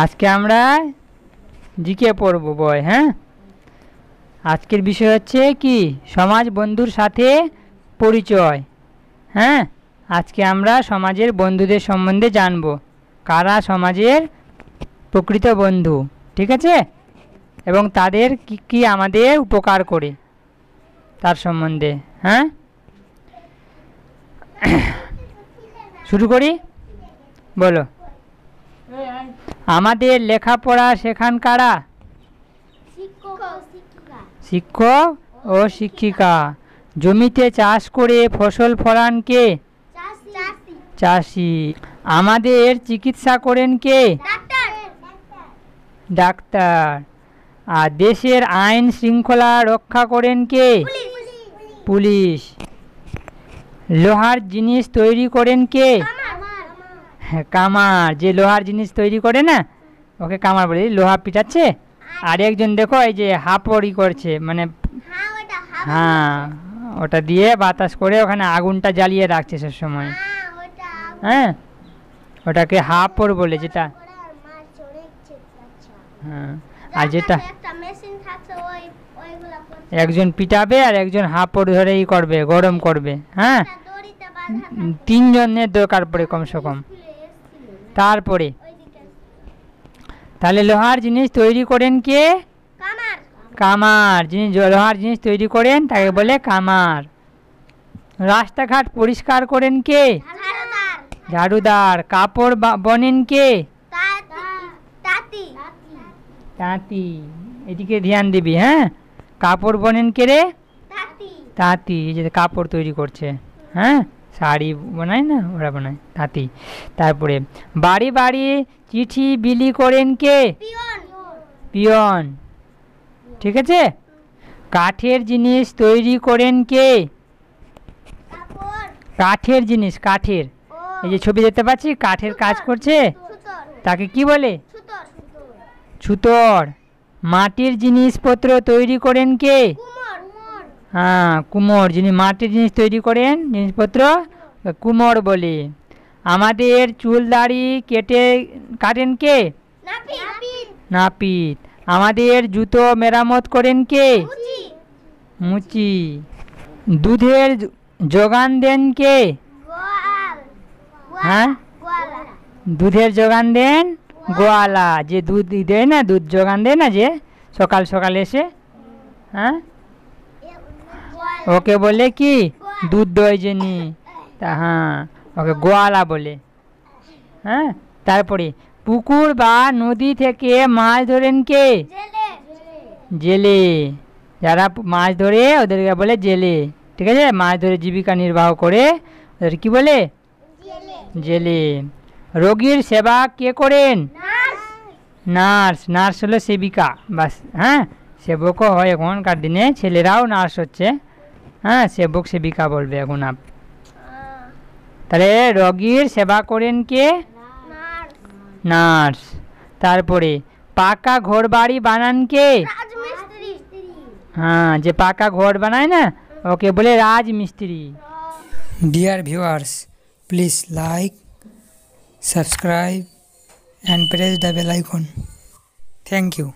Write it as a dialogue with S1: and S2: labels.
S1: আজকে আমরা জিকে পড়ব বই। হ্যাঁ, আজকের বিষয় হচ্ছে কি সমাজ বন্ধুর সাথে পরিচয়। হ্যাঁ, আজকে আমরা সমাজের বন্ধুদের সম্বন্ধে জানব, কারা সমাজের প্রকৃত বন্ধু, ঠিক আছে, এবং তাদের কি কি আমাদের উপকার করে তার সম্বন্ধে। হ্যাঁ, শুরু করি। বলো, আমাদের লেখাপড়া শেখান কারা? শিক্ষক ও শিক্ষিকা। জমিতে চাষ করে ফসল ফলান কে? চাষি। আমাদের চিকিৎসা করেন কে? ডাক্তার। আর দেশের আইন শৃঙ্খলা রক্ষা করেন কে? পুলিশ। লোহার জিনিস তৈরি করেন কে? কামার। যে লোহার জিনিস তৈরি করে না ওকে কামার বলে। লোহা পিটাচ্ছে, আর একজন দেখো এই যে হাঁপড়ি করছে, মানে হ্যাঁ ওটা দিয়ে বাতাস করে ওখানে আগুনটা জ্বালিয়ে রাখছে সব সময়। হ্যাঁ, ওটাকে হাঁপড় বলে, যেটা হ্যাঁ। আর যেটা একজন পিটাবে আর একজন হাঁপড় ধরে ই করবে, গরম করবে। হ্যাঁ, তিনজনের দরকার পড়ে কমসে কম। তারপরে তাহলে লোহার জিনিস তৈরি করেন কে? কামার। যিনি লোহার জিনিস তৈরি করেন তাকে বলে কামার। রাস্তাঘাট পরিষ্কার করেন কে? ঝাড়ুদার। কাপড় বনেন কে? তাঁতি। এদিকে ধ্যান দিবি। হ্যাঁ, কাপড় বনেন কে রে? তাঁতি। এই যে কাপড় তৈরি করছে, হ্যাঁ শাড়ি বানায় না, ওরা বানায়, তাঁতি। তারপরে বাড়ি বাড়ি চিঠি বিলি করেন কে? পিয়ন। ঠিক আছে। কাঠের জিনিস তৈরি করেন কে? কাঠের জিনিস, কাঠের, এই যে ছবি দেখতে পাচ্ছি কাঠের কাজ করছে, তাকে কি বলে? ছুতর। মাটির জিনিসপত্র তৈরি করেন কে? হ্যাঁ, কুমোর। যিনি মাটির জিনিস তৈরি করেন, জিনিসপত্র, কুমোর বলে। আমাদের চুল দাড়ি কাটেন কে? নাপিত। আমাদের জুতো মেরামত করেন কে? মুচি। দুধের যোগান দেন কে? হ্যাঁ, দুধের যোগান দেন গোয়ালা। যে দুধ দেয় না, দুধ যোগান দেয় না, যে সকাল সকাল এসে, হ্যাঁ ওকে বলে কি? দুধ দই যিনি, তা হ্যাঁ ওকে গোয়ালা বলে। হ্যাঁ, তারপরে পুকুর বা নদী থেকে মাছ ধরেন কে? জেলে। যারা মাছ ধরে ওদেরকে বলে জেলে। ঠিক আছে, মাছ ধরে জীবিকা নির্বাহ করে ওদের কি বলে? জেলে। রোগীর সেবা কে করেন? নার্স। নার্স হলো সেবিকা, বাস। হ্যাঁ, সেবকও হয় এখনকার দিনে, ছেলেরাও নার্স হচ্ছে। হ্যাঁ, সেবক সেবিকা বলবে এখন আপ। তাহলে রোগীর সেবা করেন কে? নার্স। তারপরে পাকা ঘর বাড়ি বানান কে? হ্যাঁ, যে পাকা ঘর বানায় না ওকে বলে রাজমিস্ত্রি। Dear viewers, please like, subscribe and press the bell icon. Thank you.